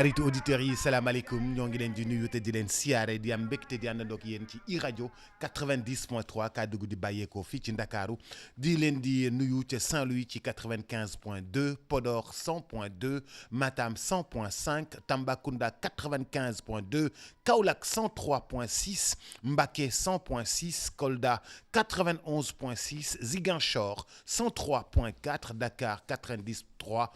xaritu auditeurs yi salaamaaleykum ñoo ngi leen di nuyu te di leen siyaare di am mbégte di àndandoo ak yéen ci iRadio 90.3 kàddu gu di bàyyeekoo fii ci Ndakaaru di leen di nuyu ca Saint-Louis ci 95.2 Podor 100.2 Matam 100.5 Tambacounda 95.2 Kaolack 103.6 Mbacké 100.6 Kolda 91.6 Ziguinchor 103.4 Dakar 90.3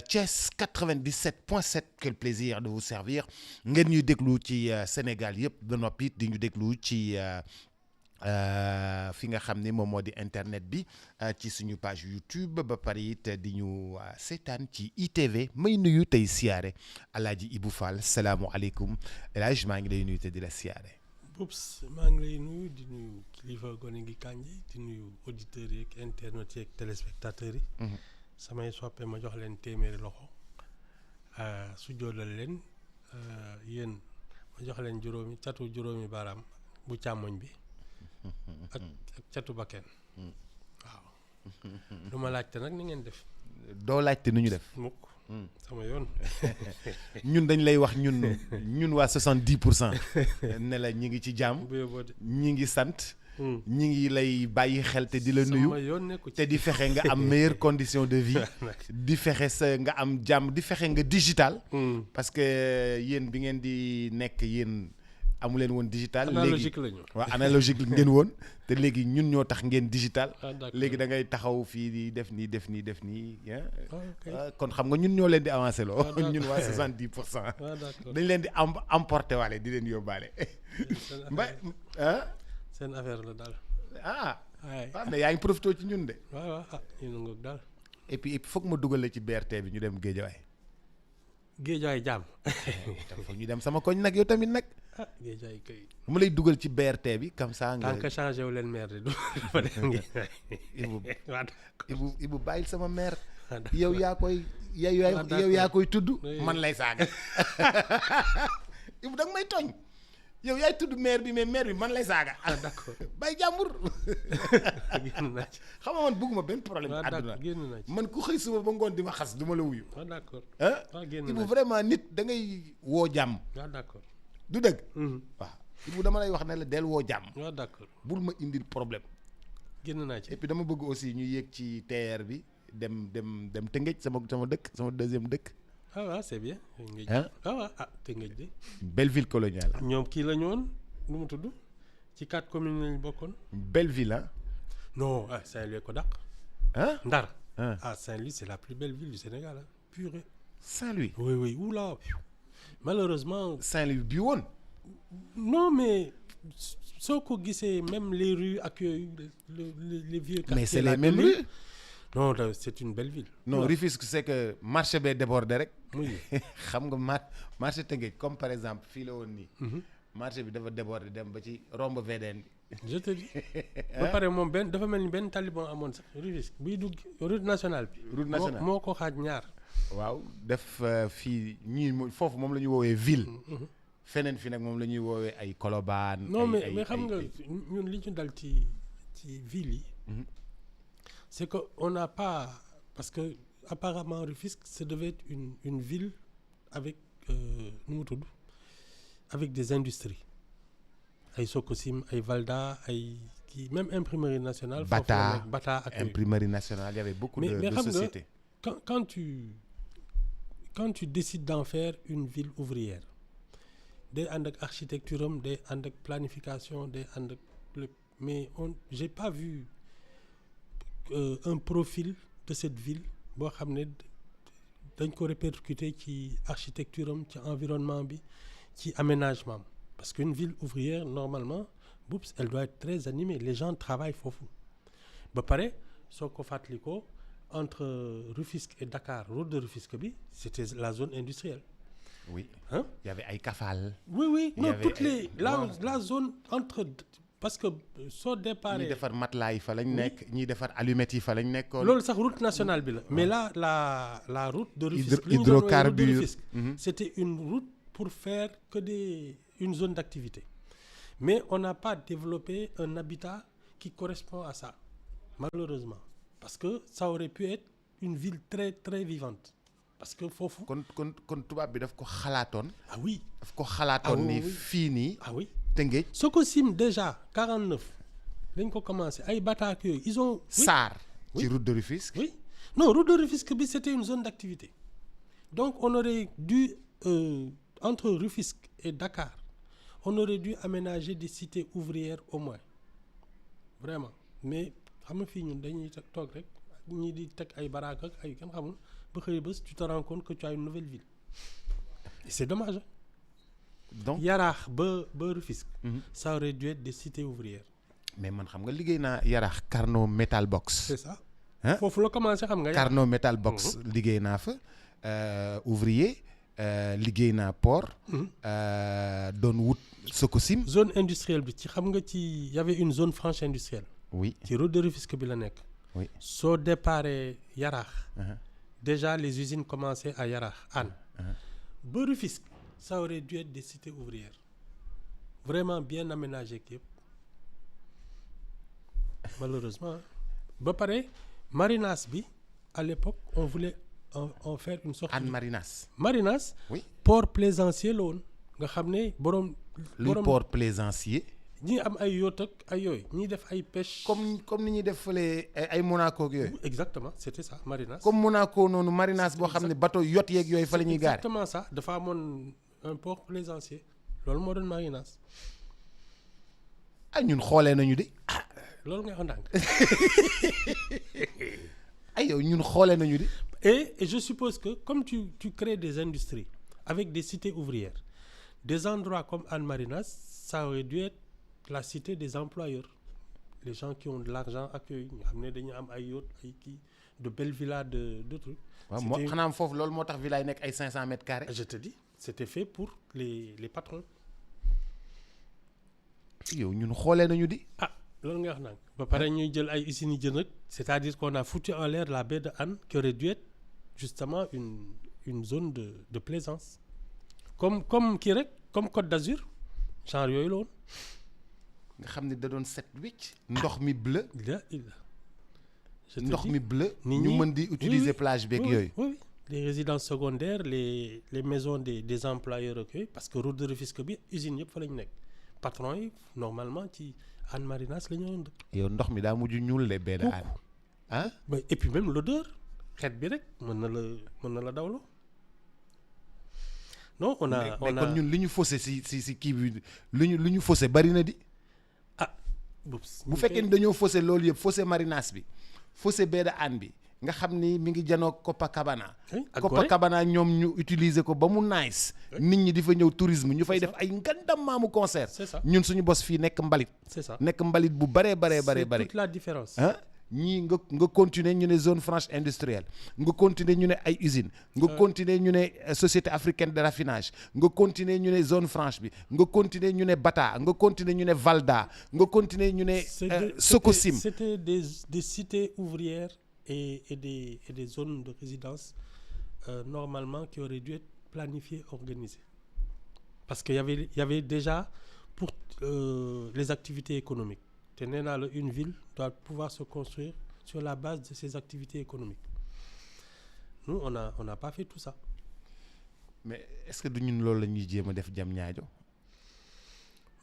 Thiès 97.7 quel plaisir de vous servir ngeen ñuy déglu ci Sénégal yëpp ba noppi di ñu déglu ci fi nga xam ne moom moo di internet bi ci suñu page YouTube ba pare it di ñu seetaan ci ITV may nuyu tey siyaare Alaaji Ibou Fall salaamualeykum El Hadj maa ngi lay nuyu te di la siyaare. Boubs maa ngi lay nuyu di nuyu kilifa gone gi Kandji di nuyu auditeurs yeeg internautes yeeg téléspectateurs yi. samay soppe ma jox leen téeméeri loxo su joolal leen yéen ma jox leen juróomi baaraam bu càmmoñ bi ak catu bakken waaw du ma laajte nag ni ngeen def. doo laajte nu ñu def. mukk sama yoon. ñun dañ lay wax ñun waa 70% ne la ñi ngi ci jàmm ñi ngi sant. ñi ngi lay bàyyi xel te di la nuyu te di fexe nga am meilleure condition de vie di fexe nga am jàmm di fexe nga digital parce que yéen bi ngeen di nekk yéen amu leen woon digital analogique lañu waaw analogique ngeen woon te léegi ñun ñoo tax ngeen digital léegi da ngay taxaw fii di def nii kon xam nga ñun ñoo leen di avancé loo ñun waa 70% dañ leen di emporté waale di leen yóbbaale seen affaire la daal. mais yaa ngi profité ci ñun de. waaw yéen ngoog daal. et puis foog ma dugal la ci BRT bi ñu dem Géejawaay. Géejawaay jàmm. foog ñu dem sama koñ nag yow tamit nag. Géejawaay kay. mu lay dugal ci BRT bi comme ça. tant que changé wu leen maire de du fa dem Géejawaay. Ibu bàyyil sama maire. yow yaa koy tudd. man lay saaga. Ibu da nga may tooñ. yow yaay tudd maire bi mais maire bi man lay saaga. d'accord bay jàmbur. génn naa ci. xam nga man bëgguma benn problème. àdduna génn naa ci. man ku xëy suba ba ngoon di ma xas du ma la wuyu. d'accord génn Ibu vraiment nit da ngay woo jàmm. d'accord du dëgg. waaw Ibu dama lay wax ne la del woo jàmm. d'accord bul ma indil problème. génn naa ci. et puis dama bëgg aussi ñu yéeg ci TER bi dem Tëngéej sama dëkk sama deuxième dëkk. C'est bien. Tëngéej de. Belleville coloniale. ñoom kii la ñu woon nu mu tudd ci 4 communes lañu bokkoon. Belleville non Saint-Louis ko dàq. Ndar. Saint-Louis c'est la plus belle ville du Sénégal purée. Saint-Louis. oui oula malheureusement. Saint-Louis bi woon. non mais soo ko gisee même les rues ak yooyu les vieux quartiers. mais c'est les mêmes rues. non c'est une belle ville. non Rufisque c'est que marché bee débordé rek. oui xam nga marché Tëngéej comme par exemple fii la woon nii. marché bi dafa débordé dem ba ci romb VDN bi. je te dis. ba pare moom dafa mel ni benn taliban amoon sax Rufisque buy dugg route nationale bi. route nationale moo ko xaaj ñaar. waaw def fii ñii foofu moom la ñu woowee ville. feneen fi nag moom la ñuy woowee ay Colobane. non mais xam nga ñun li ñu dal ci ville yi. c'est que on n'a pas parce que apparemment Rufisque ça devait être une ville avec nu mu tudd avec des industries ay Sococim ay Valda ay kii même imprimerie nationale. Bata ak imprimerie nationale il y avait beaucoup de sociétés. quand tu décides d'en faire une ville ouvrière day ànd ak architecture am day ànd ak planification day ànd ak lépp mais j'ai pas vu un profil de cette ville boo xam ne dañ ko répercuter ci architecture am ci environnement bi ci aménagement am parce qu'une ville ouvrière normalement Boubs elle doit être très animée les gens travaillent foofu ba pare soo ko fàttalikoo entre Rufisque et Dakar route de Rufisque bi c'était la zone industrielle. oui il y avait ay Kafal. oui non toutes les la zone entre. parce que soo départ. ñiy defar matelas yi fa lañ nekk ñiy defar allumettes yi fa lañ nekkoon. loolu sax route nationale bi la. mais là la route de Rufisque. hydrocarbures c'était une route pour faire que une zone d'activité mais on n'a pas développé un habitat qui correspond à ça malheureusement parce que ça aurait pu être une ville très très vivante parce que foofu. kon tubaab bi daf ko xalaatoon. ah oui. daf ko xalaatoon ni oui. fii nii. ah oui. Tëngéej. Sococim déjà 49 dañ ko commencé ay bataak yooyu ils ont. Sarr. Oui. ci route de Rufisque. oui non route de Rufisque bi c'était une zone d'activité donc on aurait dû entre Rufisque et Dakar on aurait dû aménager des cités ouvrières au moins vraiment mais xam nga fii ñun dañuy toog rek ñii di teg ay baraak ak ay kenn xamul ba xëy bés tu te rends compte que tu as une nouvelle ville et c'est dommage. donc Yaraax ba Rufisque. ça aurait dû être des cités ouvrières. mais man xam nga liggéey naa Yaraax Carnot Metal Box. c'est ça. Hein? foofu la commencé xam nga. Carnot Metal Box liggéey naa fa ouvrier liggéey naa port. doon wut Sococim. zone industrielle bi ci xam nga ci y avait une zone franche industrielle. oui ci route de Rufisque bi la nekk. oui soo déparé Yaraax. déjà les usines commençaient à Yaraax Hann. ba Rufisque ça aurait dû être des cités ouvrières vraiment bien aménagées yëpp malheureusement ba pare Marinas bi à l'époque on voulait en faire une sorte. Hann Marinas. Marinas. oui port plaisancier la woon nga xam ne borom. luy port plaisancier. ñi am ay yacht ak ay yooyu ñi def ay pêche. comme ni ñuy def fële ay Monaco ak yooyu. exactement c'était ça Marinas. comme Monaco noonu Marinas boo xam ne bateau yacht yeeg yooyu fa la ñuy gaare. exactement ça dafa amoon un port plaisancier loolu moo doon Marinas. ah ñun xoolee nañu de. loolu ngay wax ndànk. ay yow ñun xoolee nañu de. et je suppose que comme tu crées des industries avec des cités ouvrières des endroits comme Hann Marinas ça aurait dû être la cité des employeurs les gens qui ont de l'argent ak yooyu nga xam ne dañu am ay yacht ay kii de belles villas de trucs. waaw moo xanaa foofu loolu moo tax villa yi nekk ay 500 mètres carrés. je te dis c'était fait pour les patrons. yow ñun xoolee nañu di. ah loolu nga wax nag ba pare ñuy jël ay usines yi jën ak c'est-à-dire qu'on a foutu en l'air la baie de Hann qui aurait dû être justement une zone de plaisance comme kii rek comme Côte d'Azur genre yooyu la woon. nga xam ne da doon set wicc. ndox mi bleu. ndox mi bleu. ñu mën di utiliser plage beeg yooyu. oui les résidences secondaires les maisons des employeurs ak yooyu parce que route de Rufisque bi usines yëpp fa la ñu nekk patron yi normalement ci Hann Marinas la ñu woon dëkk. yow ndox mi daa mujj ñuul le baie de Hann. ah et puis même l'odeur xeet bi rek mën na la dawloo. non on a kon ñun li ñu faussé si kii bi lu ñu faussé bari na di. bu fekkee ni dañoo faussé loolu yëpp faussé Marinas bi faussé baie de Hann bi nga xam ni mi ngi janoo Copacabana. Copacabana ñoom ñu utiliser ko ba mu nice. nit ñi di fa ñëw tourisme ñu fay def ay ngandam maamu concert. c'est ça ñun suñu bos fii nekk mbalit. c'est ça nekk mbalit bu baree. c'est toute la différence. ah ñii nga continuer ñu ne zone franche industrielle nga continuer ñu ne ay usines. nga continuer ñu ne société africaine de raffinage nga continuer ñu ne zone franche bi nga continuer ñu ne Bata nga continuer ñu ne Valda nga continuer ñu ne Sococim. c'était des cités ouvrières et des zones de résidence normalement qui auraient dû être planifiées, organisées parce que y avait déjà pour les activités économiques. te nee naa la une ville doit pouvoir se construire sur la base de ses activités économiques. Nous on n'a pas fait tout ça. mais est-ce que du ñun loolu la ñuy jéem a def Diamniadio.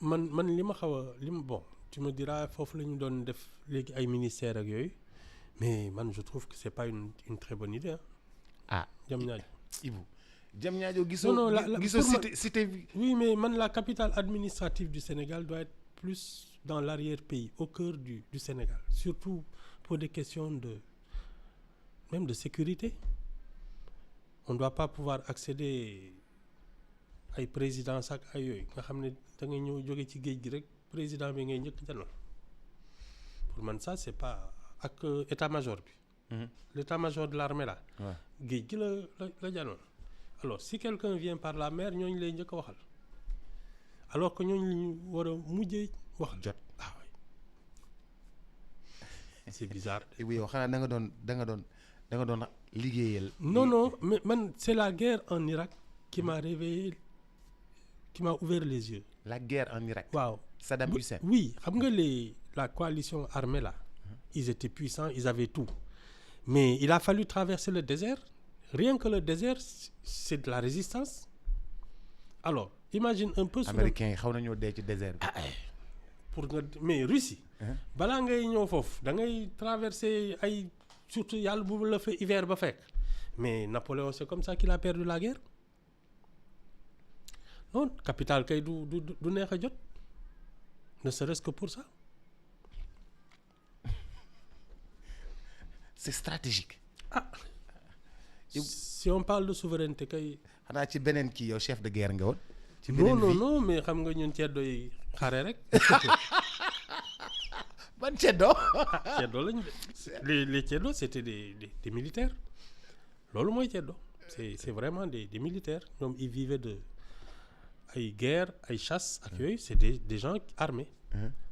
man li ma xaw a bon tu me diras foofu la ñu doon def léegi ay ministères ak yooyu mais man je trouve que c'est pas une très bonne idée. ah Diamniadio. Ibou Diamniadio gisoo. non gisoo cité. oui mais man la capitale administrative du Sénégal doit être plus dans l'arrière-pays, au cœur du Sénégal, surtout pour des questions même de sécurité. On ne doit pas pouvoir accéder ay présidence ak ay yooyu nga xam ne da ngay ñëw jóge ci géej gi rek président bi ngay njëkk janoon pour man ça c'est pas ak état-major bi. L'état-major de l'armée là. géej gi la janoon. alors si quelqu'un vient par la mer ñooñu lay njëkk a waxal alors que ñooñu la ñu war a mujjee wax jot. ah oui c'est bizarre. oui yow xanaa da nga doon liggéeyal. non mais man c'est la guerre en Irak qui m'a réveillé qui m'a ouvert les yeux. la guerre en Irak. waaw Saddam Hussein. oui xam nga la coalition armée là. ils étaient puissants ils avaient tout mais il a fallu traverser le désert rien que le désert c'est de la résistance. Alors imagine un peu. américains yi xaw nañoo dee ci désert bi. pour nga mais Russie. balaa ngay ñëw foofu da ngay traverser ay surtout yàlla bu la fa hiver ba fekk mais Napoléon c'est comme ça qu'il a perdu la guerre non capitale kay du neex a jot ne serait-ce que pour ça. c'est stratégique. Si on parle de souveraineté kay. xanaa ci beneen kii yow chef de guerre nga woon. ci non mais xam nga ñun ceddo yi xare rek. ban ceddo. ceddo lañ de les ceddo c'était des militaires loolu mooy ceddo c'est vraiment des militaires ñoom ils vivaient de ay guerre ay chasse ak yooyu c'est des gens armés.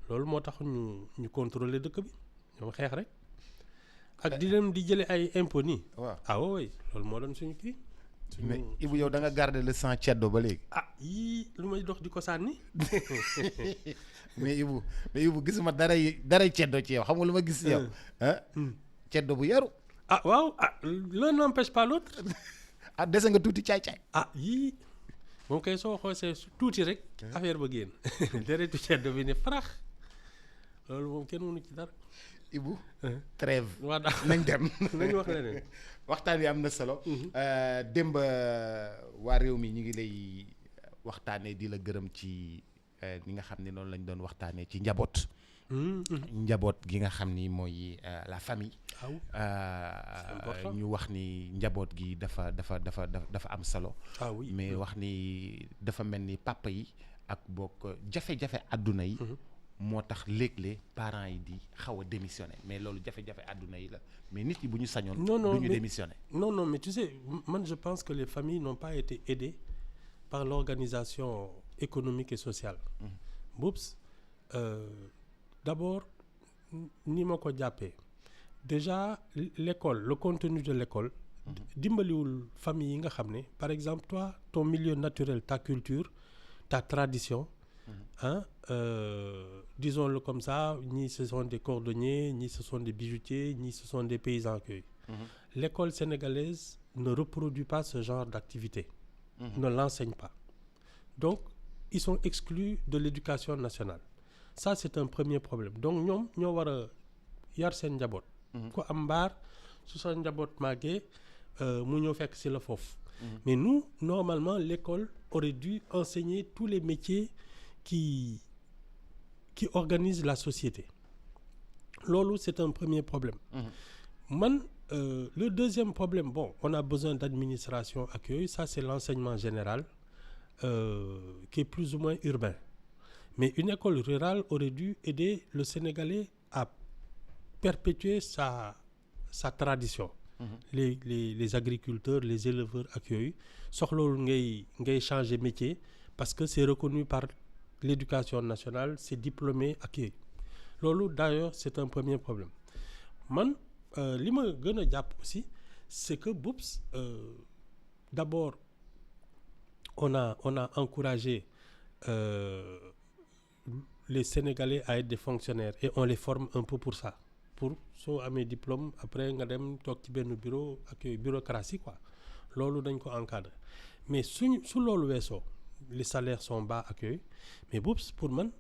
loolu moo tax ñu contrôler dëkk bi ñoom xeex rek. ak di leen di jële ay impôts nii. waaw oui loolu moo doon suñu kii. mais Ibou yow da nga garder le sang ceddo ba léegi. yii lu may dox di ko sànni. mais Ibou gisuma daray ceddo ci yow xam nga lu ma gis yow. ceddo bu yaru. waaw l'un n'empêche pas l'autre. dese nga tuuti caay-caay. yii moom kay soo xoosee tuuti rek. affaire ba génn. deretu ceddo bi ne farax loolu moom kenn mënu ci dara. Ibou. trêve. waaw nañ dem. nañ wax leneen. waxtaan wi am na solo. démb waa réew mi ñu ngi lay waxtaanee di la gërëm ci ñi nga xam ne noonu lañ doon waxtaanee ci njaboot. njaboot gi nga xam ni mooy la famille. ñu wax ni njaboot gi dafa am solo. Oui. mais wax ni dafa mel ni papa yi ak bokk jafe-jafe àdduna yi. moo tax léeg-léeg parents yi di xaw a démissionner mais loolu jafe-jafe àdduna yi la mais nit yi bu ñu sañoon. du ñu démissionner. non mais tu sais man je pense que les familles n'ont pas été aidées par l'organisation économique et sociale. Boops d'abord ni ma ko jàppee déjà l'école le contenu de l'école. dimbaliwul famille yi nga xam ne par exemple toi ton milieu naturel ta culture ta tradition. Disons-le comme ça, ni ce sont des cordonniers, ni ce sont des bijoutiers, ni ce sont des paysans cueilleurs. L'école sénégalaise ne reproduit pas ce genre d'activité, ne l'enseigne pas. Donc, ils sont exclus de l'éducation nationale. Ça, c'est un premier problème. Donc, ñoo war a yar seen njaboot. ku am mbaar su sa njaboot màggee mu ñëw fekk si la foofu. Mais nous, normalement, l'école aurait dû enseigner tous les métiers qui organise la société. Loolu, c'est un premier problème. Le deuxième problème, bon, on a besoin d'administration accueil, ça c'est l'enseignement général qui est plus ou moins urbain. Mais une école rurale aurait dû aider le Sénégalais à perpétuer sa tradition. Les agriculteurs, les éleveurs accueillis, soxlawul ngay changer métier parce que c'est reconnu par l'éducation nationale, c'est diplômé accueilli. Loolu d'ailleurs c'est un premier problème. Man li ma gën a jàpp aussi c'est que d'abord on a encouragé les Sénégalais à être des fonctionnaires et on les forme un peu pour ça. Pour soo amee diplôme après nga dem toog ci benn bureau ak bureaucratie quoi loolu dañ ko encadrer mais su loolu weesoo les salaires sont bas ak yooyu mais pour man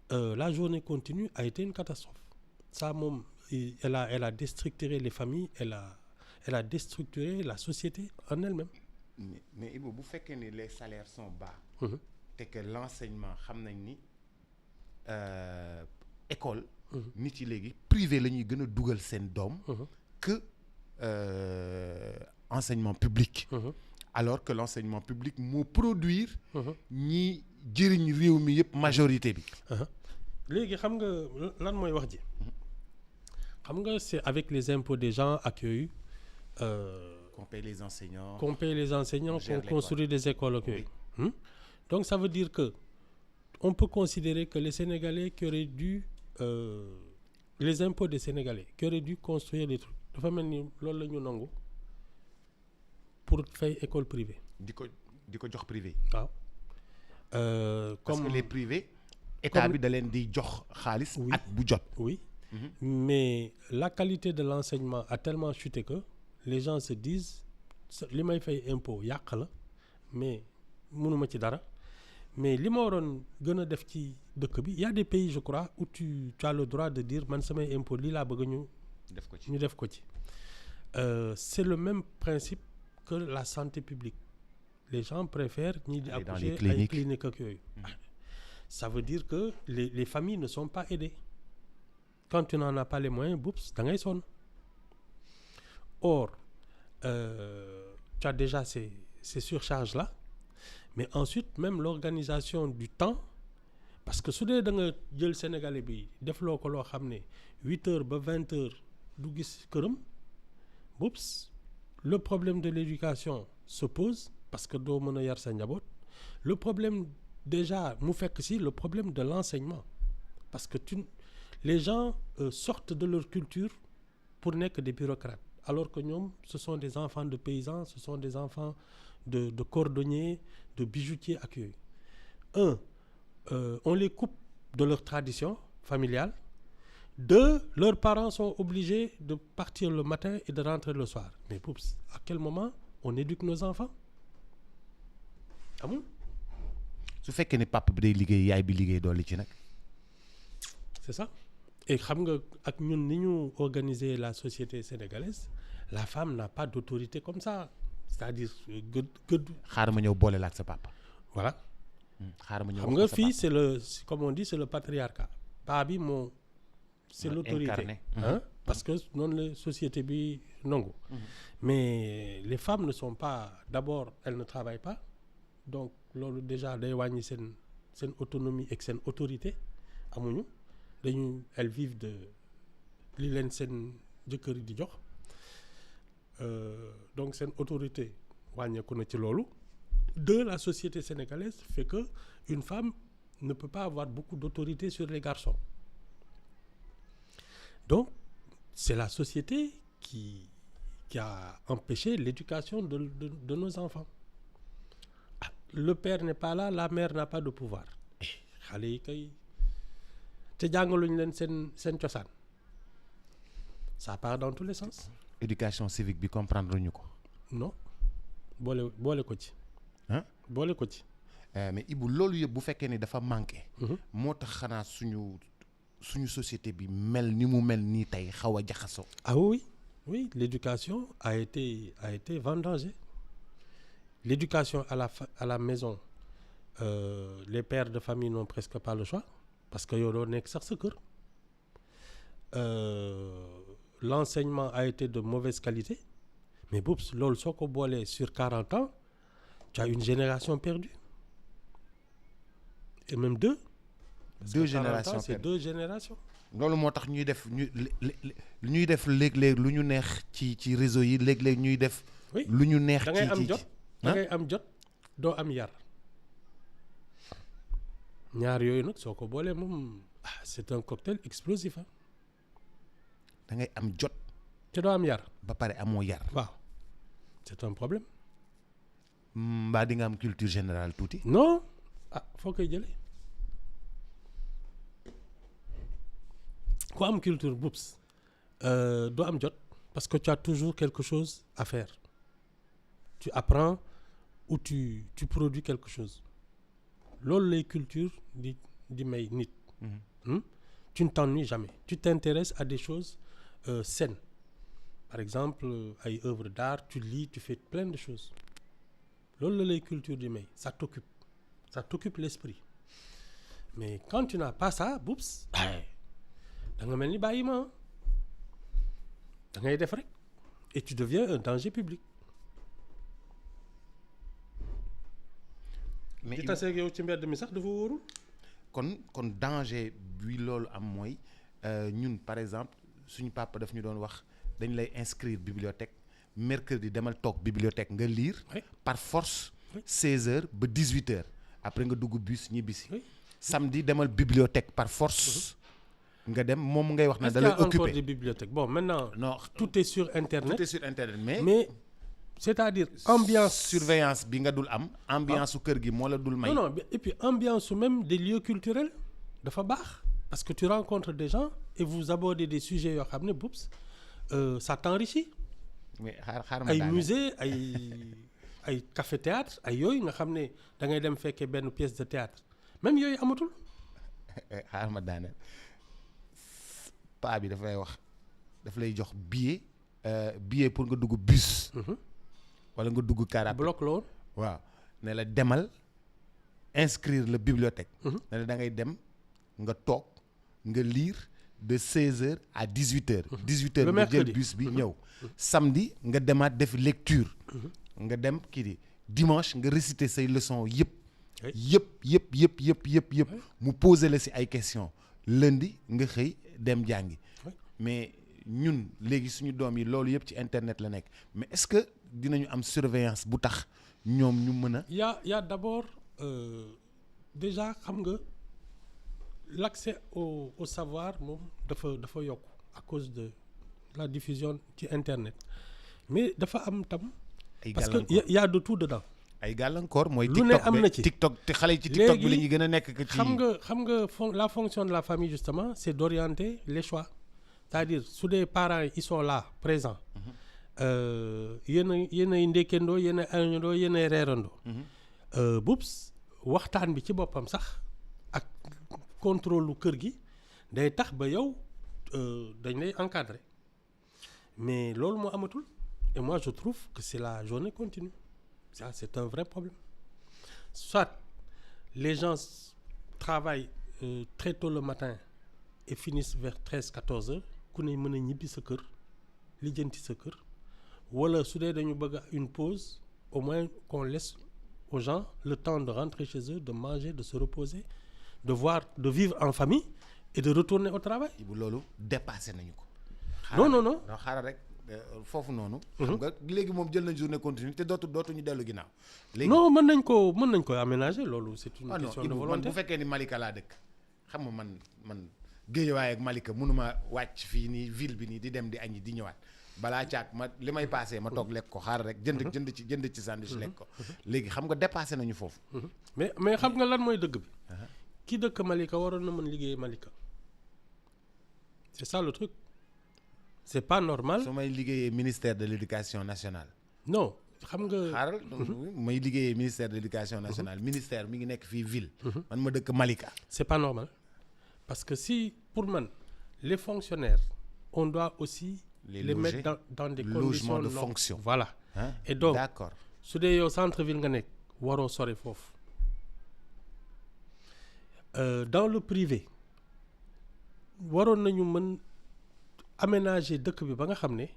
la journée continue a été une catastrophe. Ça moom elle a déstructuré les familles, elle a déstructuré la société en elle-même. mais Ibou bu fekkee ni les salaires sont bas. te que l'enseignement xam nañ ni école. nit yi léegi privé la ñuy gën a dugal seen doom. que enseignement public. Alors que l'enseignement public moo produire. ñi jëriñ réew mi yëpp majorité bi. léegi xam nga lan mooy wax ji. xam nga c'est avec les impôts des gens accueillis. Qu'on paye les enseignants. Qu'on construit des écoles accueillies. Oui. Donc ça veut dire que on peut considérer que les Sénégalais qui auraient dû les impôts des Sénégalais qui auraient dû construire des trucs dafa mel ni loolu la ñu nangu pour fay école privée. di ko jox privé. waaw. Parce que les privés. état bi da leen di jox xaalis. at bu jot. oui. Mais la qualité de l'enseignement a tellement chuté que les gens se disent li may fay impôt yàq la mais mënuma ci dara mais li ma waroon gën a def ci dëkk bi y a des pays je crois où tu as le droit de dire man samay impôt lii laa bëgg ñu def ko ci c'est le même principe que la santé publique les gens préfèrent ñi di accoucher ay cliniques ak yooyu ça veut dire que les familles ne sont pas aidées quand tu n'en as pas les moyens boups da ngay sonn or tu as déjà ces surcharges là mais ensuite même l'organisation du temps parce que su dee da nga jël Sénégalais bi defloo ko loo xam ne 8h ba 20h du gis këram boups le problème de l'éducation se pose parce que doo mën a yar sa njaboot le problème déjà mu fekk si le problème de l'enseignement parce que les gens sortent de leur culture pour nekk des bureaucrates alors que ñoom ce sont des enfants de paysans ce sont des enfants de cordonniers de bijoutiers ak yooyu on les coupe de leur tradition familiale. 2, leurs parents sont obligés de partir le matin et de rentrer le soir. Mais poups, à quel moment on éduque nos enfants? Amul. su fekkee ne papa bi day liggéey yaay bi liggéey dolli ci nag. C'est ça. Et xam nga ak ñun ni ñu organiser la société sénégalaise la femme n'a pas d'autorité comme ça c'est-à-dire gëdd. xaaral ma ñëw boole la ak sa papa. Voilà. xaaral ma ñëw xam nga fii c'est le comme on dit c'est le patriarcat. paa bi moo. c'est l'autorité hein? Parce que noonu la société bi nangu mais les femmes ne sont pas d'abord elles ne travaillent pas donc loolu déjà day wàññi seen autonomie ak seen autorité amuñu elles vivent de li leen seen jëkkër yi di jox donc seen autorité wàññeeku na ci loolu. 2, la société sénégalaise fait que une femme ne peut pas avoir beaucoup d'autorité sur les garçons. Donc, c'est la société qui a empêché l'éducation de nos enfants. Ah, le père n'est pas là, la mère n'a pas de pouvoir. Xale yi kay te jàngaluñ leen seen cosaan. Ça part dans tous les sens. Éducation civique bi comprendre ñu ko. Non boole ko ci. boole ko ci. mais Ibou loolu yëpp bu fekkee ni dafa manqué. moo tax xanaa suñu société bi mel ni mu mel nii tey xaw a jaxasoo. Ah oui l'éducation a été vendangée. L'éducation à la maison les pères de famille n'ont presque pas le choix parce que yow doo nekk sax sa kër. L'enseignement a été de mauvaise qualité mais boobu loolu soo ko boolee sur 40 ans tu as une génération perdue et même deux générations c'est 2 générations. loolu moo tax ñuy def léeg-léeg lu ñu neex ci réseau yi léeg-léeg ñuy def. lu ñu neex ci da ngay am jot doo am yar ñaar yooyu nag soo ko boolee moom c'est un cocktail explosif da ngay am jot. te doo am yar. ba pare amoo yar. waaw c'est un problème. mbaa di nga am culture générale tuuti. non foo koy jëlee ku am culture boops doo am jot parce que tu as toujours quelque chose à faire tu apprends ou tu produis quelque chose loolu lay culture di may nit. Tu ne t'ennuies jamais tu t'intéresses à des choses saines par exemple ay œuvres d'art tu lis tu fais plein de choses loolu la lay culture di may ça t'occupe l'esprit mais quand tu n'as pas ça boups da nga mel ni bàyyi ma da ngay def rek et tu deviens un danger public. mais di taseeg yow ci mbedd mi sax dafa wóorul. kon danger bi loolu am mooy ñun par exemple suñu papa daf ñu doon wax dañ lay inscrire bibliothèque mercredi demal toog bibliothèque nga lire. par force 16h ba 18h après nga dugg bus ñibbisi. samedi demal bibliothèque par force. nga dem moom ngay wax na da lay occuper. Est-ce qu'il y a encore des bibliothèques bon maintenant. non tout est sur internet. tout est sur internet mais c'est-à-dire ambiance. surveillance bi nga dul am. ambiance su kër gi moo la dul may. non et puis ambiance su même des lieux culturels dafa baax parce que tu rencontres des gens et vous abordez des sujets yoo xam ne boops ça t'enrichit mais xaar ma ay daaneel. musée ay café théâtre ay yooyu nga xam ne da ngay dem fekkee benn pièce de théâtre même yooyu amatul. xaar ma daaneel paa bi daf lay wax daf lay jox billet pour nga dugg bus. wala nga dugg car rapide. bloc la woon. waaw ne la demal inscrire la bibliothèque. ne la da ngay dem nga toog nga lire de 16h à 18h. 18h nga jël bus bi ñëw. samedi nga demaat def lecture. nga dem kii di dimanche nga réciter say leçons yëpp. mu poser la si ay questions lundi nga xëy dem jàngi. mais ñun léegi suñu doom yi loolu yëpp ci internet la nekk mais est-ce que dinañu am surveillance bu tax ñoom ñu mën a. y a d'abord déjà xam nga l'accès au savoir moom dafa yokk à cause de la diffusion ci internet mais dafa am tam. parce que y a de tout dedans. ay gàllankoor mooy. lu ne am na ci TikTok te xale yi ci TikTok bi la ñuy gën a nekk. ci xam nga la fonction de la famille justement c'est d'orienter les choix c'est-à-dire su dee parents yi ils sont là présents. yéen ay ndékkandoo yéen ay añandoo yéen ay reerandoo. bubs waxtaan bi ci boppam sax ak contrôle lu kër gi day tax ba yow dañ lay encadrer mais loolu moo amatul et moi je trouve que c'est la journée continue ça c'est un vrai problème soit les gens travaillent très tôt le matin et finissent vers 13-14 heures ku ne mën a ñibbi sa kër lijjanti sa kër wala su dee dañu bëgg une pause au moins qu'on laisse aux gens le temps de rentrer chez eux de manger de se reposer de vivre en famille et de retourner au travail. bu loolu dépassé nañu ko. non xaaral rek foofu noonu. xam nga léegi moom jël nañ journée continue te dootuñu dellu ginnaaw. léegi non mën nañ ko aménager loolu c'est une question de volonté. man bu fekkee ni Malika laa dëkk xam nga man Guédiawaye ak Malika mënuma wàcc fii nii ville bi nii di dem di añi di ñëwaat balaa caag ma li may passé ma toog lekk ko xaar rek jënd ci sandwich lekk ko léegi xam nga dépassé nañu foofu. mais xam nga lan mooy dëgg bi. ki dëkk Malika waroon na mën liggéey Malika c'est ça le truc c'est pas normal. su may liggéeyee ministère de l'éducation nationale. non xam nga. xaaral may liggéeyee ministère de l'éducation nationale ministère mi ngi nekk fii ville. man ma dëkk Malika. c'est pas normal parce que si pour man les fonctionnaires on doit aussi les mettre dans des conditions de fonction. voilà et donc d'accord su dee yow centre ville nga nekk waroo sore foofu dans le privé waroon nañu mën aménager dëkk bi ba nga xam ne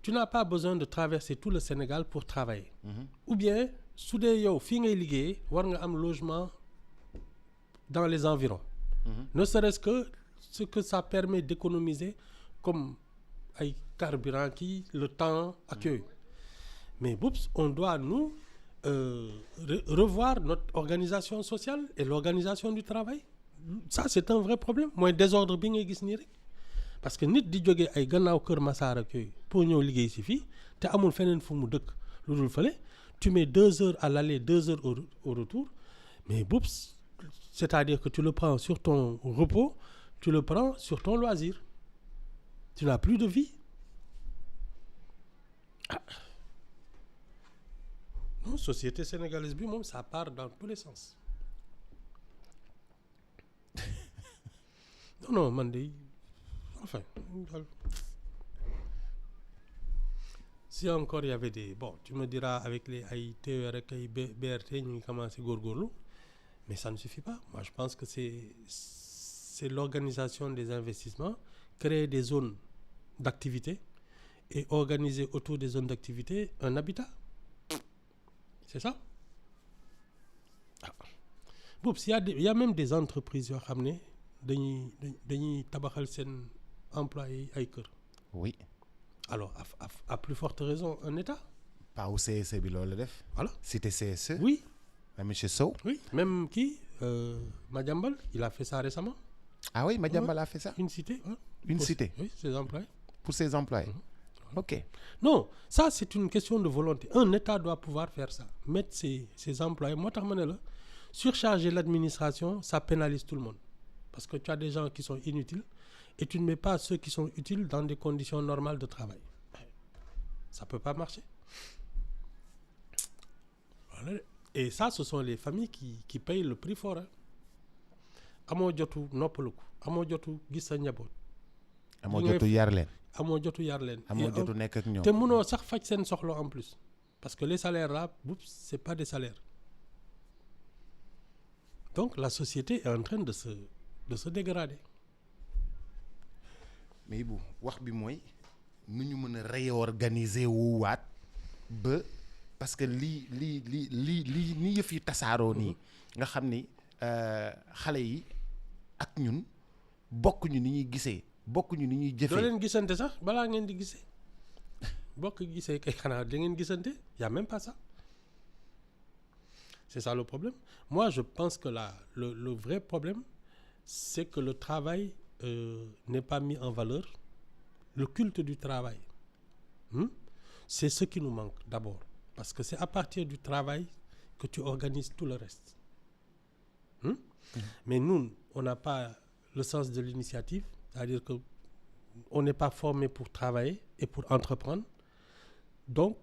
tu n'as pas besoin de traverser tout le Sénégal pour travailler. ou bien su dee yow fii ngay liggéeyee war nga am logement dans les environs. Ne serait-ce que ce que ça permet d'économiser comme ay carburant kii le temps ak yooyu mais boops on doit nous revoir notre organisation sociale et l'organisation du travail ça c'est un vrai problème mooy désordre bi ngay gis nii rek parce que nit di jógee ay gannaaw Kër Massar ak yooyu pour ñëw liggéey si fii te amul feneen fu mu dëkk lu dul fële tu mets 2 heures à l'aller 2 heures au retour mais boops c'est-à-dire que tu le prends sur ton repos tu le prends sur ton loisir tu n'as plus de vie non société sénégalaise bi moom ça part dans tous les sens non man de enfin si encore il y avait des bon tu me diras avec les ay TER ak ay BRT ñu ngi commencé góorgóorlu mais ça ne suffit pas moi je pense que c'est l'organisation des investissements créer des zones d'activité et organiser autour des zones d'activité un habitat c'est ça boobu il y a même des entreprises yoo xam ne dañuy tabaxal seen employés ay kër. oui. alors à plus forte raison un État. pas au CSE bi loolu la def. voilà cité CSE. oui. monsieur Sow. oui même kii Madiambal il a fait ça récemment. ah oui Madiambal a fait ça. une cité. une cité. oui ses employés. pour ses employés. ok. non ça c'est une question de volonté un État doit pouvoir faire ça mettre ses employés moo tax ma ne la surcharger l'administration ça pénalise tout le monde parce que tu as des gens qui sont inutiles et tu ne mets pas ceux qui sont utiles dans des conditions normales de travail ça peut pas marcher. Voilà. Et ça, ce sont les familles qui payent le prix fort. Hein. Amoo jotu noppaluku amoo jotu gis sa njaboot. amoo jotu yar leen. amoo jotu yar leen. amoo jotu nekk ak ñoom. te mënoo sax faj seen soxla en plus parce que les salaires là c'est pas des salaires. Donc la société est en train de se dégrader. mais Ibou wax bi mooy nu ñu mën a réorganiser wu waat ba parce que lii ni yëf yi tasaaroo nii nga xam ni xale yi ak ñun bokkuñu ni ñuy gisee bokkuñu ni ñuy jëfee. doo leen gisante sax balaa ngeen di gisee bokk gisee kay xanaa da ngeen gisante y a même pas ça. C'est ça le problème. Moi, je pense que le vrai problème, c'est que le travail n'est pas mis en valeur. Le culte du travail, c'est ce qui nous manque d'abord. Parce que c'est à partir du travail que tu organises tout le reste. Mais nous, on n'a pas le sens de l'initiative. C'est-à-dire qu'on n'est pas formé pour travailler et pour entreprendre. Donc,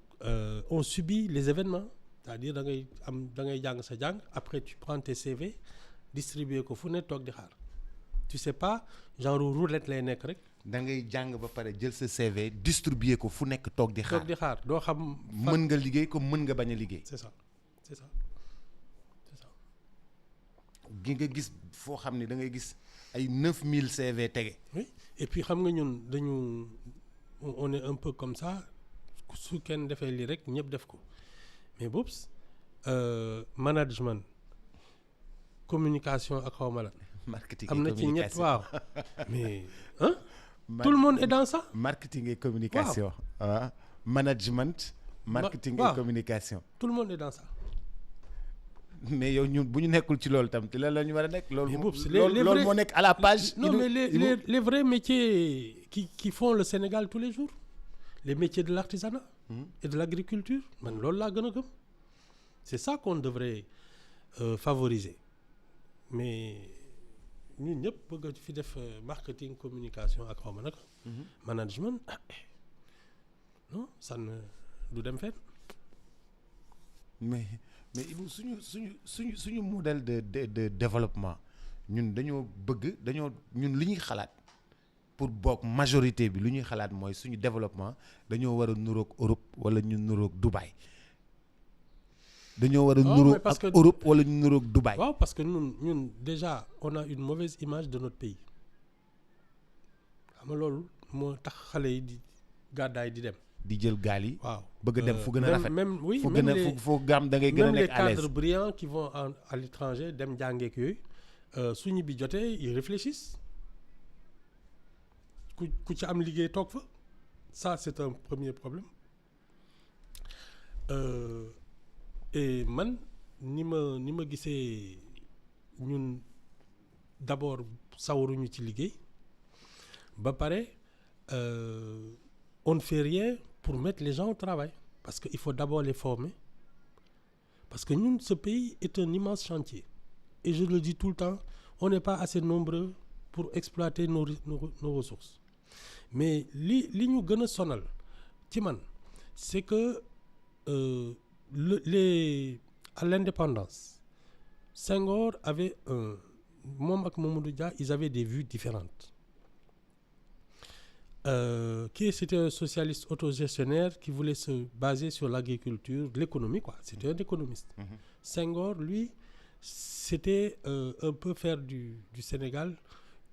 on subit les événements. C'est-à-dire da ngay jàng sa jàng après tu prends tes CV distribuer ko fu ne toog di xaar tu sais pas genre roulette lay nekk rek. da ngay jàng ba pare jël sa CV distribuer ko fu nekk toog di xaar. toog di xaar doo xam. mën nga liggéey comme mën nga bañ a liggéey. c'est ça. gi nga gis foo xam ne da ngay gis ay 9000 CV tege. oui et puis xam nga ñun on est un peu comme ça su kenn defee lii rek ñëpp def ko. mais boobu management communication ak xawma la. marketing et am na ci ñett waaw mais hein? Tout le monde est dans ça. marketing et communication. waaw management. marketing et communication. tout le monde est dans ça. mais yow ñun bu ñu nekkul ci loolu tam te lan la ñu war a nekk. loolu moo nekk à la page. non mais les vrais métiers qui font le Sénégal tous les jours les métiers de l'artisanat et de l'agriculture man loolu laa gën a gëm c'est ça qu'on devrait favoriser mais ñun ñëpp bëgg fi def marketing communication ak xawma nag management non ça ne du dem fenn. mais Ibou suñu modèle de développement ñun ñun li ñuy xalaat pour bokk majorité bi lu ñuy xalaat mooy suñu développement dañoo war a nuroog Europe wala ñu nuroog Dubaï. dañoo war a nuroog ak Europe wala ñu nuroog Dubaï. waaw parce que ñun déjà on a une mauvaise image de notre pays xam nga loolu moo tax xale yi di gàddaay di dem. di jël gaal yi. waaw bëgg a dem fu gën a rafet. même oui fu gën a fu gaam da ngay gën a nekk à l'aise. même les cadres brillants qui vont à l'étranger dem jàngeek yooyu su ñu bi jotee ils réfléchissent. ku ci am liggéey toog fa ça c'est un premier problème et man ni ma gisee ñun d'abord sawaruñu ci liggéey ba pare on ne fait rien pour mettre les gens au travail parce que il faut d'abord les former parce que ñun ce pays est un immense chantier et je le dis tout le temps on n'est pas assez nombreux pour exploiter nos ressources mais li ñu gën a sonal ci man c'est que à l'indépendance Senghor avait moom ak Mamadou Dia ils avaient des vues différentes c'était un socialiste autogestionnaire qui voulait se baser sur l'agriculture, l'économie quoi. C'était un économiste. Senghor, lui, c'était un peu faire du Sénégal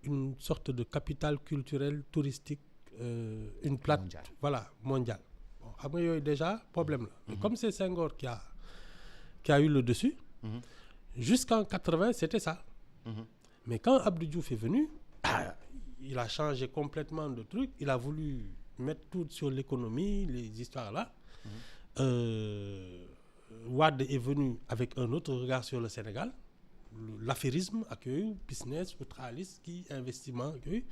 une sorte de capitale culturelle, touristique, une plate, voilà, mondiale. Bon, xam nga yooyu déjà problème la. Mais comme c'est Senghor qui a eu le dessus, jusqu'en 80, c'était ça. Mais quand Abdou Diouf est venu, il a changé complètement de truc. Il a voulu mettre tout sur l'économie, les histoires là. Wade est venu avec un autre regard sur le Sénégal. L'affairisme, accueil, business, outralis, investissement, accueil.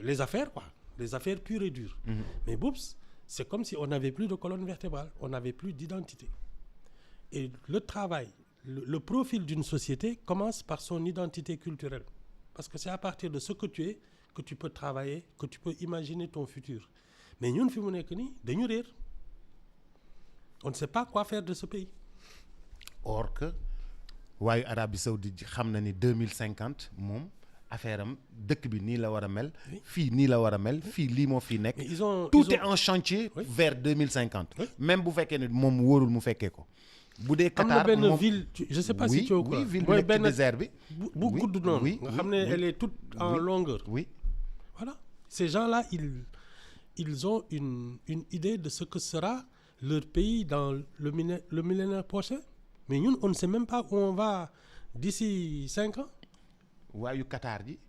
Les affaires, quoi. Les affaires pures et dures. Mais boups, c'est comme si on n'avait plus de colonne vertébrale. On n'avait plus d'identité. Et le travail, le profil d'une société commence par son identité culturelle. Parce que c'est à partir de ce que tu es que tu peux travailler, que tu peux imaginer ton futur. mais ñun fi mu nekk nii dañu réer on ne sait pas quoi faire de ce pays. or que waaye Arabie Saoudite xam na ni 2050 moom affaire am dëkk bi nii la war a mel. fii nii la war a mel fii lii moo fii nekk. tout est en chantier. vers 2050. même bu fekkee ne moom wóorul mu fekkee ko. bu dee Qatar am na benn ville je sais pas si tu es au courant. oui ville bi nekk ci désert bi. bu gudd noonu. nga xam ne elle est toute en longueur. oui voilà ces gens-là ils ont une idée de ce que sera leur pays dans le millénaire prochain. mais ñun on ne sait même pas où on va d'ici 5 ans. waayu Qatar ji.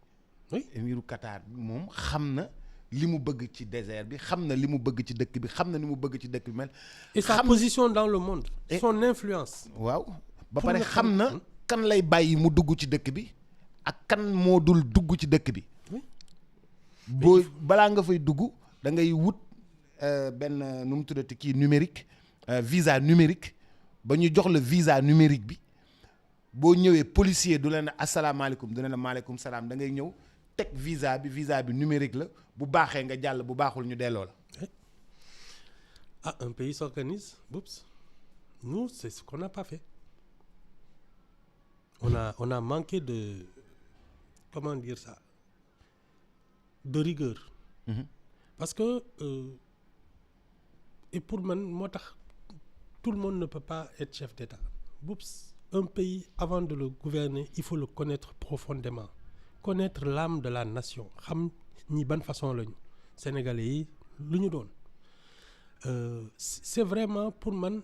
oui émiru Qatar bi moom xam na li mu bëgg ci désert bi xam na li mu bëgg ci dëkk bi xam na ni mu bëgg ci dëkk bi mel. et sa position dans le monde. son influence. waaw ba pare xam na kan lay bàyyi mu dugg ci dëkk bi ak kan moo dul dugg ci dëkk bi. boo balaa nga fay dugg da ngay wut benn nu mu tuddati kii numérique visa numérique ba ñu jox la visa numérique bi. boo ñëwee policier du la ne asalaamaaleykum du la ne maaleykum salaam da ngay ñëw teg visa bi numérique la bu baaxee nga jàll bu baaxul ñu delloo la. un pays s'organise. Oups. Nous c'est ce qu'on n'a pas fait. On a manqué de comment dire ça de rigueur. Parce que et pour man moo tax tout le monde ne peut pas être chef d'État. Oups. Un pays, avant de le gouverner, il faut le connaître profondément. Connaître l'âme de la nation. Xam ñi ban façon lañu Sénégalais yi lu ñu doon. C'est vraiment pour man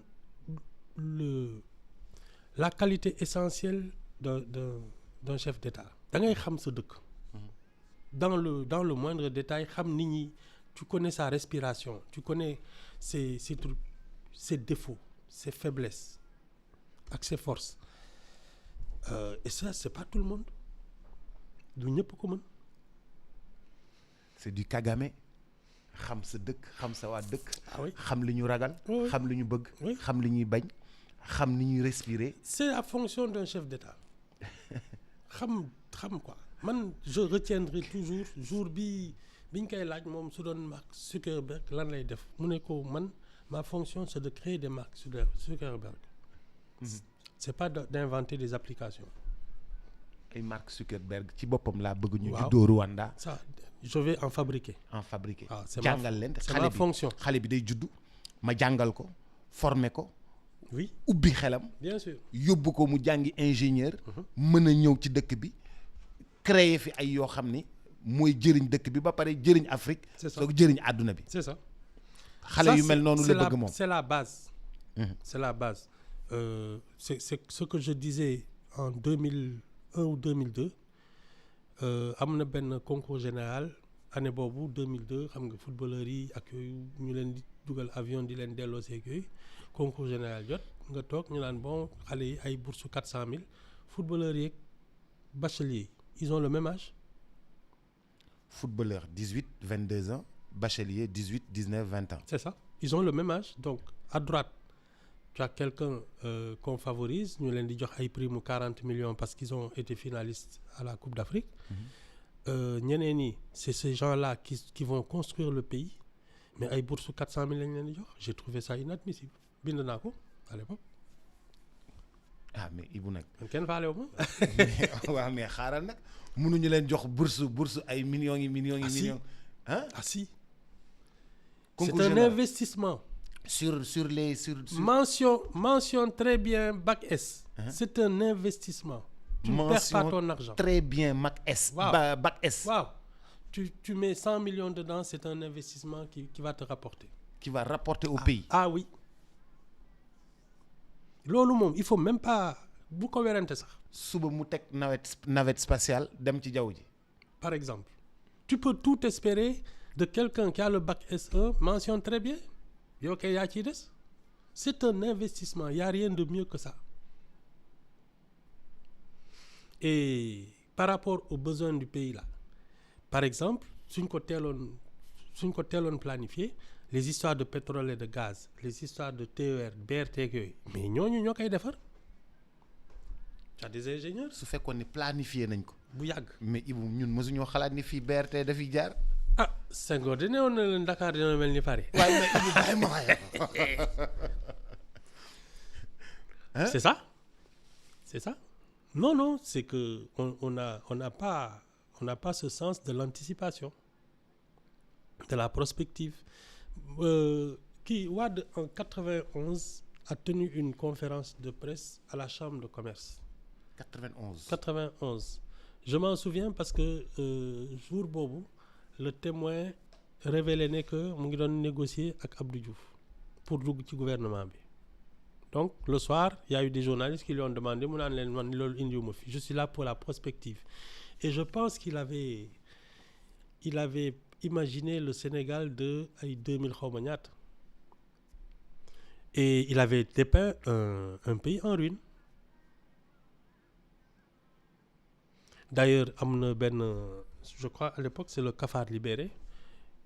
la qualité essentielle d'un chef d'État. Da ngay xam sa dëkk. Dans le moindre détail, xam nit ñi, tu connais sa respiration, tu connais ses trucs, ses défauts, ses faiblesses. Ak ses forces et ça c'est pas tout le monde du ñëpp ko mën. c'est du Kagame xam sa dëkk xam sa waa dëkk. oui xam li ñu ragal. xam li ñu bëgg. xam li ñuy bañ. xam ni ñuy respirer. c'est la fonction d'un chef d'État xam quoi man je retiendrai toujours jour biñ koy laaj moom su doon Mark Zuckerberg lan lay def mu ne ko man ma fonction c'est de créer des Mark Zuckerberg. C'est pas d'inventer des applications. ay Mark Zuckerberg ci boppam laa bëgg ñu. waaw juddoo Rwanda. ça je vais en fabriquer. waaw jàngal leen c'est ma fonction. xale bi day juddu ma jàngal ko former ko. oui ubbi xelam. bien sûr yóbbu ko mu jàngi ingénieur. mën a ñëw ci dëkk bi créer fi ay yoo xam ni mooy jëriñ dëkk bi ba pare jëriñ Afrique. c'est ça soo ko jëriñ àdduna bi. c'est ça. xale yu mel noonu la bëgg moom c'est la base. c'est la base. C'est ce que je disais en 2001 ou 2002 am na benn concours général année boobu 2002 xam nga footballeurs yi ak yooyu ñu leen di dugal avion di leen delloo seeg yooyu concours général jot nga toog ñu naan bon xale yi ay bourse 400 000 footballeurs yeeg bacheliers ils ont le même âge. footballeur 18 22 ans bachelier 18 19 20 ans. c'est ça ils ont le même âge donc à droite. Tu as quelqu'un qu'on favorise ñu leen di jox ay prix mu 40 millions parce qu'ils ont été finalistes à la Coupe d'Afrique. ñeneen ñi c'est ces gens-là qui vont construire le pays mais ay bourse 400 000 lañ leen di jox j'ai trouvé ça inadmissible bind naa ko à l'époque. mais Ibou nag. kenn faale wu ma. waaw mais xaaral nag mënuñu leen jox bourse ay millions yi millions. ah si. c'est un investissement. sur mention très bien bac S. C'est un investissement. Tu ne perds pas ton argent. Très bien bac S. Wow. Bac S. Wow. Tu mets 100 millions dedans, c'est un investissement qui va te rapporter. Qui va rapporter au pays. Ah oui. Loolu moom il faut même pas bu ko werante sax. suba mu teg navette spatiale dem ci jaww ji. Par exemple. Tu peux tout espérer de quelqu'un qui a le bac S1, mention très bien. yow kay yaa ciy des c'est un investissement il y a rien de mieux que ça et par rapport aux besoins du pays là par exemple suñ ko teeloon planifier les histoires de pétrole et de gaz les histoires de TER BRT yooyu mais ñooñu ñoo koy defar tu as des ingénieurs. su fekkoon ni planifier nañ ko. bu yàgg mais Ibou ñun mësuñoo xalaat ni fii BRT dafiy jaar. ah Senghor de ne woon na leen Dakar dina mel ni Paris. waaye nag Ibou bàyyi ma waaye. Hein? C'est ça. C'est ça. Non, non, c'est que on n'a pas ce sens de l'anticipation, de la prospective. Wade en 91 a tenu une conférence de presse à la Chambre de commerce. 91. 91. Je m'en souviens parce que jour boobu le témoin révélé ne que mu ngi doon négocier ak Abdou Diouf pour dugg ci gouvernement bi. Donc le soir il y a eu des journalistes qui lui ont demandé mu naan leen man loolu indiwuma fi je suis là pour la prospective et je pense qu'il avait imaginé le Sénégal de ay 2000 xaw ma ñaata et il avait dépeint un pays en ruine. D'ailleurs am na benn je crois à l'époque c'est le Cafard Libéré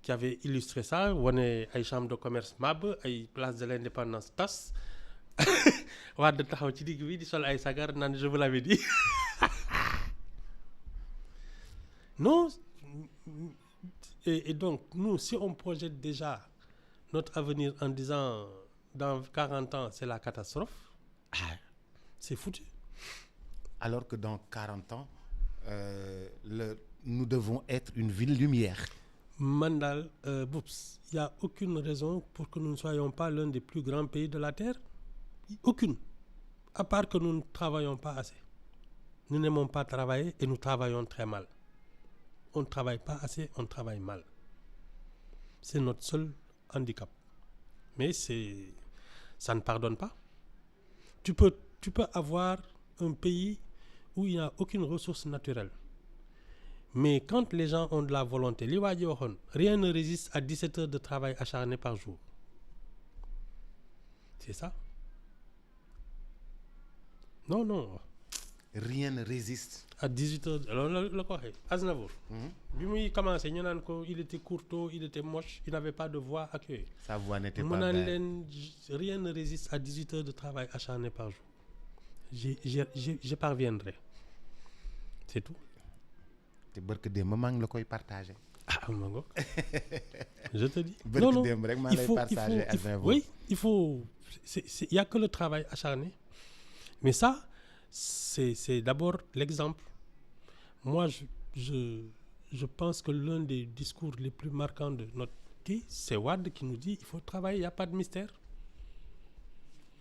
qui avait illustré ça wane ay chambre de commerce mab ay place de l'indépendance tas Wade taxaw ci digg bi di sol ay sagar naan je vous l'avais dit non et donc nous si on projette déjà notre avenir en disant dans 40 ans c'est la catastrophe c'est foutu. Alors que dans 40 ans nous devons être une ville lumière. Man daal Boubs, il y a aucune raison pour que nous ne soyons pas l'un des plus grands pays de la terre. Aucune. À part que nous ne travaillons pas assez. Nous n'aimons pas travailler et nous travaillons très mal. On ne travaille pas assez, on travaille mal. C'est notre seul handicap. Mais ça ne pardonne pas. Tu peux avoir un pays où il n'y a aucune ressource naturelle. Mais quand les gens ont de la volonté, li waa ji waxoon, rien ne résiste à 17 heures de travail acharné par jour. C'est ça. Non, non. Rien ne résiste. À 18 heures, alors la ko waxee Aznavour. Bi muy commencé ñu naan ko il était courtois, il était moche, il n'avait pas de voix ak yooyu. Sa voix n'était pas mu naan belle. leen rien ne résiste à 18 heures de travail acharné par jour. Je parviendrai. C'est tout. te barke démb maa ngi la koy partagé. Ah ma ngoog je te dis. barke démb rek maa lay partagé oui il faut il y a que le travail acharné mais ça c'est d'abord l'exemple. Moi je pense que l'un des discours les plus marquants de notre pays c'est Wade qui nous dit il faut travailler, il y a pas de mystère.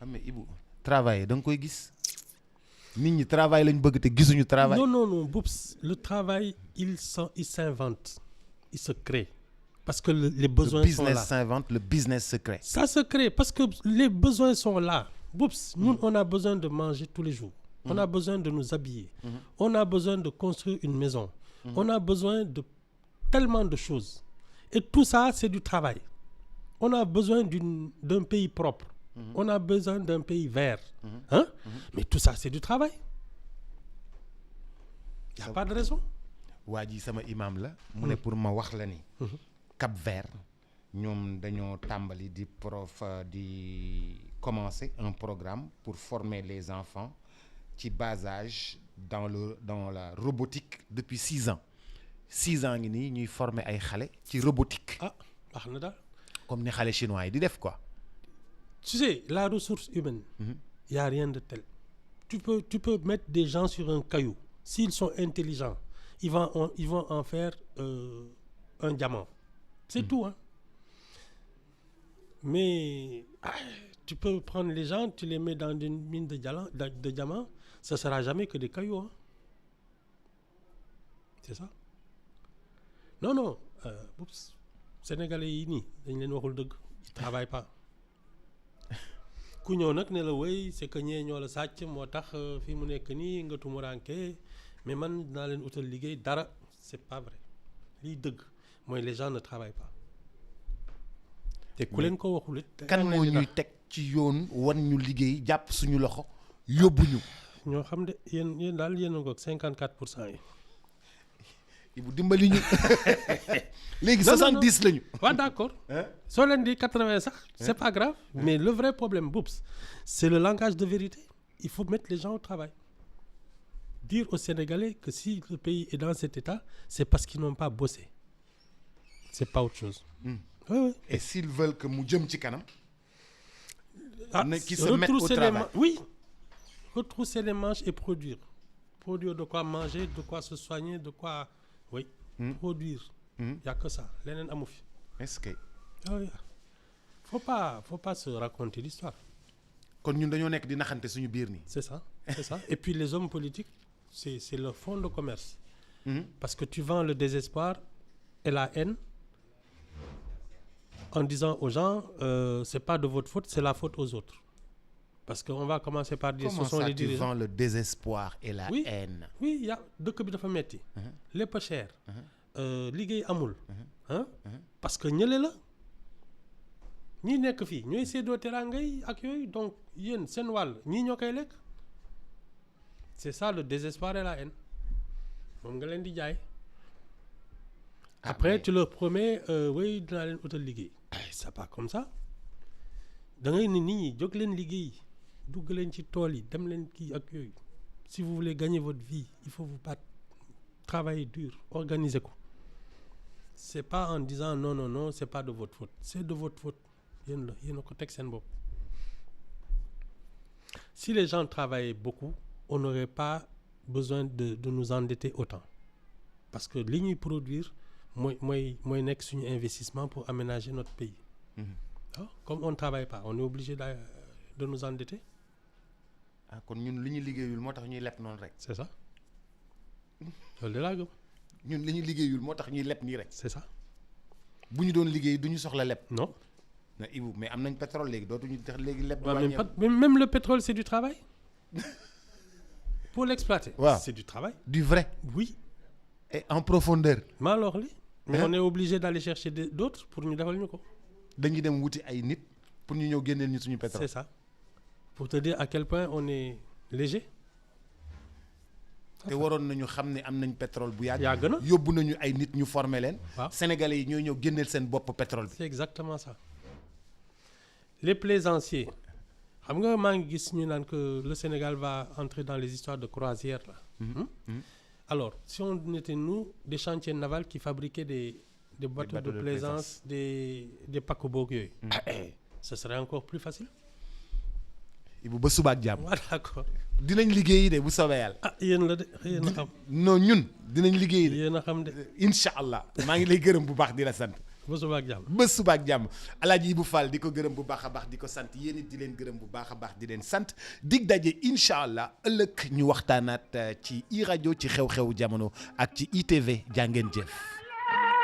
Ah mais Ibou travailler da nga koy gis. Nit ñi travail lañ bëgg te gisuñu travail. Non Boubs, le travail il s'invente, il se crée parce que les besoins sont là. Le business s'invente, le business se crée. Ça se crée parce que les besoins sont là. Boubs, nous on a besoin de manger tous les jours. On a besoin de nous habiller. On a besoin de construire une maison. On a besoin de tellement de choses. Et tout ça c'est du travail. On a besoin d'un pays propre. On a besoin d'un pays vert. Hein? Mais tout ça, c'est du travail. Il n'y a pas de raison. waa ji sama imam la. mu ne pour ma wax la ni. Cap Vert ñoom dañoo tàmbali di commencer un programme pour former les enfants ci bas âge dans la robotique depuis 6 ans. 6 ans ngi nii ñuy former ay xale ci robotique. Ah baax na daal. Comme ni xale chinois yi di def quoi. Tu sais, la ressource humaine, il n'y a rien de tel. Tu peux mettre des gens sur un caillou. S'ils sont intelligents, ils vont en faire un diamant. C'est tout. Hein. Mais tu peux prendre les gens, tu les mets dans une mine de diamants, ça ne sera jamais que des cailloux. Hein. C'est ça. Non. Oups. Sénégalais yi nii dañ leen waxul dëgg. Ils ne travaillent pas. ku ñëw nag ne la wéy c'est que ñee ñoo la sàcc moo tax fii mu nekk nii nga tumuraanke mais man dinaa leen utal liggéey dara c'est pas vrai liy dëgg mooy les gens ne travaillent pas te ku leen ko waxul it kan moo ñuy teg ci yoon wan ñu liggéey jàpp suñu loxo yóbbu ñu. ñoo xam de yéen daal yéen a ngoog 54% yi. Ibu dimbali ñu. léegi 70 lañu. waaw d'accord. soo leen di 80 sax c'est pas grave. Mais le vrai problème Boubs c'est le langage de vérité. Il faut mettre les gens au travail. Dire aux Sénégalais que si le pays est dans cet état c'est parce qu'ils n'ont pas bossé. c'est pas autre chose. Oui. Et s'ils veulent que mu jëm ci kanam. Qui se mettent au retrousser travail. oui, retrousser les manches et produire de quoi manger, de quoi se soigner, de quoi produire. Il y a que ça leneen amu fi. Est-ce que oui. faut pas se raconter l'histoire. kon ñun dañoo nekk di naxante suñu biir nii. C'est ça. Et puis les hommes politiques c'est leur fonds de commerce. Parce que tu vends le désespoir et la haine en disant aux gens c'est pas de votre faute, c'est la faute aux autres. Parce qu'on va commencer par dire comment ce sont ça les tu dirigeants. vends le désespoir et la haine. Oui, y a dëkk bi dafa metti. Lépp cher. Liggéey amul. Parce que ñële la. ñi nekk fii ñooy séddoo teraanga yi ak yooyu donc yéen seen wàll ñii ñoo koy lekk. C'est ça le désespoir et la haine. moom nga leen di jaay. Après tu leur promets oui dinaa leen utal liggéey. C'est pas comme ça. da ngay ni nit ñi jóg leen liggéey dugg leen ci tool yi dem leen kii ak yooyu. Si vous voulez gagner votre vie il faut vous battre, travailler dur, organiser ko. C'est pas en disant non c'est pas de votre faute, c'est de votre faute. yéen a ko teg seen bopp. Si les gens travaillaient beaucoup on n'aurait pas besoin de nous endetter autant parce que li ñuy produire mooy nekk suñu investissement pour aménager notre pays. Comme on ne travaille pas on est obligé de nous endetter. kon ñun li ñu liggéeyul moo tax ñuy leb noonu rek. C'est ça loolu de laa gëm. ñun li ñu liggéeyul moo tax ñuy leb nii rek. C'est ça. bu ñu doon liggéey du ñu soxla leb. Non. na Ibou mais am nañ pétrole léegi dootuñu tax léegi leb. Même le pétrole c'est du travail. Pour l'exploiter. Wow. C'est du travail. Du vrai. Oui. Et en profondeur. maa la wax li mais on est obligé d'aller chercher d'autres pour ñu defal ñu ko. dañuy dem wuti ay nit pour ñu ñëw génneel ñu suñu pétrole. C'est ça. Pour te dire à quel point on est léger. te waroon nañu xam ne am nañ pétrole bu yàgg. yàgg na yóbbu nañu ay nit ñu former leen. waaw Sénégalais yi ñooy ñëw génneel seen bopp pétrole bi. C'est exactement ça. Les plaisanciers xam nga maa ngi gis ñu naan que le Sénégal va entrer dans les histoires de croisière là. Alors si on était nous des chantiers navals qui fabriquaient des bateaux de plaisance des paquebots yooyu. Ce serait encore plus facile. Ibu ba suba ak jàmm. waaw d'accord. dinañ liggéeyi de bu soobee yàlla. Yéen la de yéen a xam. non ñun dinañ liggéeyi de. yéen a xam de. incha allah maa ngi lay gërëm bu baax di la sant. ba suba ak jàmm. ba suba ak jàmm Alaaji Ibou Fall di ko gërëm bu baax a baax di ko sant yéen it di leen gërëm bu baax a baax di leen sant dig daje incha allah ëllëg ñu waxtaanaat ci iRadio ci xew-xewu jamono ak ci ITV jàngeen jëf.